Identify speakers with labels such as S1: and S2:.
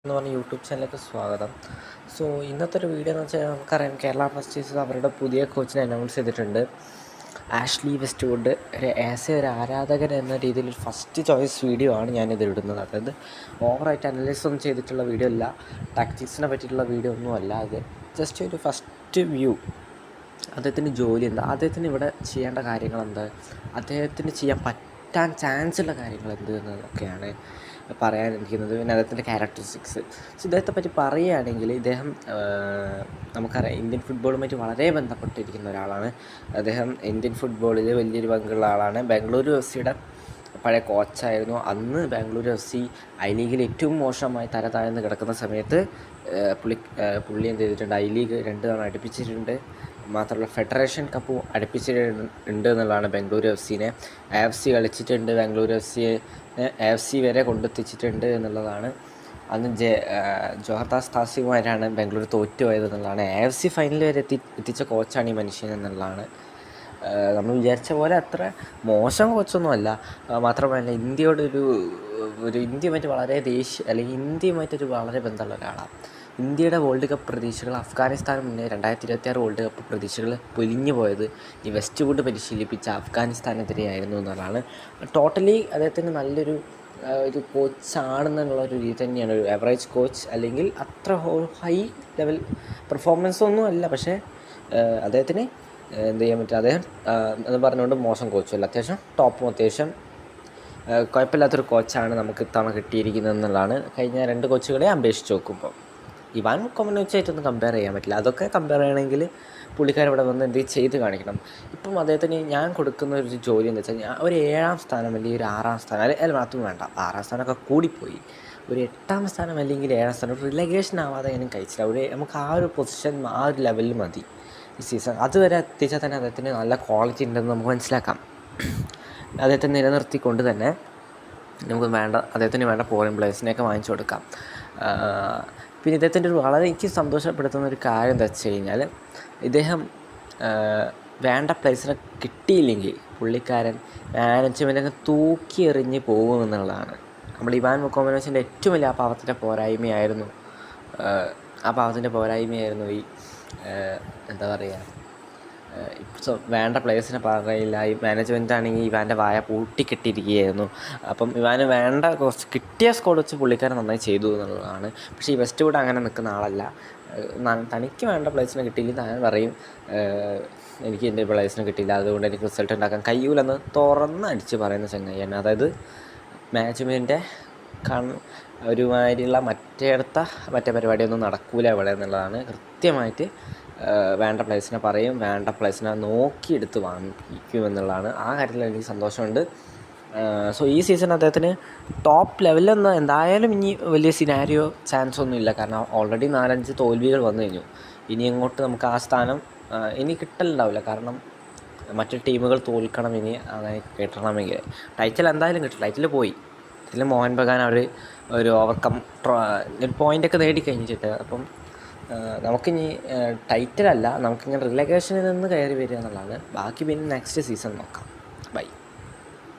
S1: എന്ന് പറഞ്ഞ യൂട്യൂബ് ചാനലിലേക്ക് സ്വാഗതം. ഇന്നത്തെ ഒരു വീഡിയോ എന്ന് വെച്ചാൽ നമുക്കറിയാം കേരള ബ്ലാസ്റ്റേഴ്സ് അവരുടെ പുതിയ കോച്ചിനെ അനൗൺസ് ചെയ്തിട്ടുണ്ട്. Ashley Westwood. ഒരു ആരാധകൻ എന്ന രീതിയിൽ ഫസ്റ്റ് ചോയ്സ് വീഡിയോ ആണ് ഞാനിത് ഇടുന്നത്. അതായത് ഓവറായിട്ട് അനലൈസ് ഒന്നും ചെയ്തിട്ടുള്ള വീഡിയോ അല്ല, ടാക്ടിക്സിനെ പറ്റിയിട്ടുള്ള വീഡിയോ ഒന്നും അല്ല. അത് ജസ്റ്റ് ഒരു ഫസ്റ്റ് വ്യൂ. അദ്ദേഹത്തിൻ്റെ ജോലി എന്താ, അദ്ദേഹത്തിന് ഇവിടെ ചെയ്യേണ്ട കാര്യങ്ങൾ എന്താ, അദ്ദേഹത്തിന് ചെയ്യാൻ പറ്റാൻ ചാൻസ് ഉള്ള കാര്യങ്ങൾ എന്ത് എന്നതൊക്കെയാണ് പറയാനിരിക്കുന്നത്. പിന്നെ അദ്ദേഹത്തിൻ്റെ ക്യാരക്ടറിസ്റ്റിക്സ്. ഇദ്ദേഹത്തെ പറ്റി പറയുകയാണെങ്കിൽ ഇദ്ദേഹം നമുക്കറിയാം ഇന്ത്യൻ ഫുട്ബോളുമായിട്ട് വളരെ ബന്ധപ്പെട്ടിരിക്കുന്ന ഒരാളാണ്. അദ്ദേഹം ഇന്ത്യൻ ഫുട്ബോളിൽ വലിയൊരു പങ്കുള്ള ആളാണ്. ബാംഗ്ലൂരു എഫ് സിയുടെ പഴയ കോച്ചായിരുന്നു. അന്ന് ബാംഗ്ലൂരു എഫ് സി ഐ ലീഗിൽ ഏറ്റവും മോശമായി തരതാഴ്ന്ന് കിടക്കുന്ന സമയത്ത് പുള്ളി എന്ത് ചെയ്തിട്ടുണ്ട്, ഐ ലീഗ് 2 തവണ അടുപ്പിച്ചിട്ടുണ്ട്. മാത്രമല്ല ഫെഡറേഷൻ കപ്പ് അടുപ്പിച്ചിട്ടുണ്ട് എന്നുള്ളതാണ് ബാംഗ്ലൂരു എഫ് സിനെ. AFC കളിച്ചിട്ടുണ്ട്, ബാംഗ്ലൂരു എഫ് സിയെ AFC വരെ കൊണ്ടെത്തിച്ചിട്ടുണ്ട് എന്നുള്ളതാണ്. അന്ന് ജോഹർദാസ് താസികുമാരാണ് ബാംഗ്ലൂർ തോറ്റുപോയത് എന്നുള്ളതാണ്. AFC ഫൈനൽ വരെ എത്തിച്ച കോച്ചാണ് ഈ മനുഷ്യൻ എന്നുള്ളതാണ്. നമ്മൾ വിചാരിച്ച പോലെ അത്ര മോശം കോച്ചൊന്നുമല്ല. മാത്രമല്ല ഇന്ത്യയുമായിട്ട് വളരെ അല്ലെങ്കിൽ ഇന്ത്യയുമായിട്ടൊരു വളരെ ബന്ധമുള്ള ഒരാളാണ്. ഇന്ത്യയുടെ വേൾഡ് കപ്പ് പ്രതീക്ഷകൾ അഫ്ഗാനിസ്ഥാന് മുന്നേ 2026 വേൾഡ് കപ്പ് പ്രതീക്ഷകൾ പൊലിഞ്ഞു പോയത് ഈ വെസ്റ്റ്വുഡ് പരിശീലിപ്പിച്ച അഫ്ഗാനിസ്ഥാനെതിരെയായിരുന്നു എന്നുള്ളതാണ്. ടോട്ടലി അദ്ദേഹത്തിന് നല്ലൊരു ഒരു കോച്ചാണെന്നുള്ള ഒരു രീതി തന്നെയാണ്. ഒരു ആവറേജ് കോച്ച്, അല്ലെങ്കിൽ അത്ര ഹൈ ലെവൽ പെർഫോമൻസ് ഒന്നും അല്ല, പക്ഷേ അദ്ദേഹത്തിന് എന്ത് ചെയ്യാൻ പറ്റും, അദ്ദേഹം എന്ന് പറഞ്ഞുകൊണ്ട് മോശം കോച്ചുമല്ല, അത്യാവശ്യം കുഴപ്പമില്ലാത്തൊരു കോച്ചാണ് നമുക്ക് ഇത്തവണ കിട്ടിയിരിക്കുന്നത് എന്നുള്ളതാണ് കഴിഞ്ഞ 2 കോച്ചുകളെ അപേക്ഷിച്ച് നോക്കുമ്പോൾ. ഇവാൻ കൊമനോച്ചായിട്ടൊന്നും കമ്പയർ ചെയ്യാൻ പറ്റില്ല. അതൊക്കെ കമ്പയർ ചെയ്യണമെങ്കിൽ പുള്ളിക്കാരിവിടെ വന്ന് എന്തെങ്കിലും ചെയ്ത് കാണിക്കണം. ഇപ്പം അദ്ദേഹത്തിന് ഞാൻ കൊടുക്കുന്ന ഒരു ജോലി എന്ന് വെച്ചാൽ ഒരു 7ാം സ്ഥാനം അല്ലെങ്കിൽ ഒരു 6ാം സ്ഥാനം, അല്ലെങ്കിൽ മാത്രം വേണ്ട, 6ാം സ്ഥാനമൊക്കെ കൂടിപ്പോയി, ഒരു 8ാം സ്ഥാനം അല്ലെങ്കിൽ 7ാം സ്ഥാനം, ഒരു റിലഗേഷൻ ആവാതെ ഞാനും കഴിച്ചില്ല. നമുക്ക് ആ ഒരു പൊസിഷൻ, ആ ഒരു ലെവലിൽ മതി ഈ സീസൺ. അതുവരെ എത്തിച്ചാൽ തന്നെ അദ്ദേഹത്തിന് നല്ല ക്വാളിറ്റി ഉണ്ടെന്ന് നമുക്ക് മനസ്സിലാക്കാം. അദ്ദേഹത്തെ നിലനിർത്തിക്കൊണ്ട് തന്നെ നമുക്ക് അദ്ദേഹത്തിന് വേണ്ട ഫോറിൻ പ്ലേയേഴ്സിനെയൊക്കെ വാങ്ങിച്ചു കൊടുക്കാം. പിന്നെ ഇദ്ദേഹത്തിൻ്റെ വളരെ എനിക്ക് സന്തോഷപ്പെടുത്തുന്ന ഒരു കാര്യം എന്താ വെച്ച് കഴിഞ്ഞാൽ, ഇദ്ദേഹം വേണ്ട പ്ലേസിനെ കിട്ടിയില്ലെങ്കിൽ പുള്ളിക്കാരൻ മാനേജ്മെൻറ്റിനെ തൂക്കി എറിഞ്ഞ് പോകുമെന്നുള്ളതാണ്. നമ്മൾ ഇവാൻ കൊമനോച്ചിൻ്റെ ഏറ്റവും വലിയ ആ പാവത്തിൻ്റെ പോരായ്മയായിരുന്നു ഈ എന്താ പറയുക, വേണ്ട പ്ലേയേഴ്സിനെ പറയില്ല. ഈ മാനേജ്മെൻ്റ് ആണെങ്കിൽ ഇവാൻ്റെ വായ പൂട്ടിക്കെട്ടിയിരിക്കുകയായിരുന്നു. അപ്പം ഇവാന് വേണ്ട കുറച്ച് കിട്ടിയ സ്കോഡ് വെച്ച് പുള്ളിക്കാരൻ നന്നായി ചെയ്തു എന്നുള്ളതാണ്. പക്ഷേ ഈ വെസ്റ്റ്വുഡ് അങ്ങനെ നിൽക്കുന്ന ആളല്ല. തനിക്ക് വേണ്ട പ്ലേയേഴ്സിനെ കിട്ടിയില്ലെങ്കിൽ താൻ പറയും, എനിക്ക് എൻ്റെ പ്ലേയേഴ്സിനെ കിട്ടിയില്ല, അതുകൊണ്ട് എനിക്ക് റിസൾട്ട് ഉണ്ടാക്കാൻ കഴിയൂലെന്ന് തുറന്നടിച്ച് പറയുന്ന ചങ്ങായിയാണ്. അതായത് മാനേജ്മെൻറ്റിൻ്റെ ഒരുമാതിരിയുള്ള മറ്റേ പരിപാടിയൊന്നും നടക്കൂല ഇവിടെ എന്നുള്ളതാണ്. കൃത്യമായിട്ട് വേണ്ട പ്ലേസിനെ പറയും, വേണ്ട പ്ലേസിനെ നോക്കിയെടുത്ത് വാങ്ങിക്കുമെന്നുള്ളതാണ്. ആ കാര്യത്തിൽ എനിക്ക് സന്തോഷമുണ്ട്. ഈ സീസൺ അദ്ദേഹത്തിന് ടോപ്പ് ലെവലിലൊന്നും എന്തായാലും ഇനി വലിയ സിനാരിയോ ചാൻസ് ഒന്നും ഇല്ല. കാരണം ഓൾറെഡി 4-5 തോൽവികൾ വന്നു കഴിഞ്ഞു. ഇനി അങ്ങോട്ട് നമുക്ക് ആ സ്ഥാനം ഇനി കിട്ടലുണ്ടാവില്ല. കാരണം മറ്റു ടീമുകൾ തോൽക്കണം ഇനി അങ്ങനെ കിട്ടണമെങ്കിൽ. ടൈറ്റിൽ എന്തായാലും കിട്ടും. ടൈറ്റിൽ മോഹൻ ബഗാൻ അവർ ഒരു ഒരു പോയിൻ്റൊക്കെ നേടിക്കഴിഞ്ഞിട്ട്. അപ്പം നമുക്കിനി ടൈറ്റിലല്ല, നമുക്കിങ്ങനെ റിലഗേഷനിൽ നിന്ന് കയറി വരിക എന്നുള്ളതാണ്. ബാക്കി പിന്നെ നെക്സ്റ്റ് സീസൺ നോക്കാം.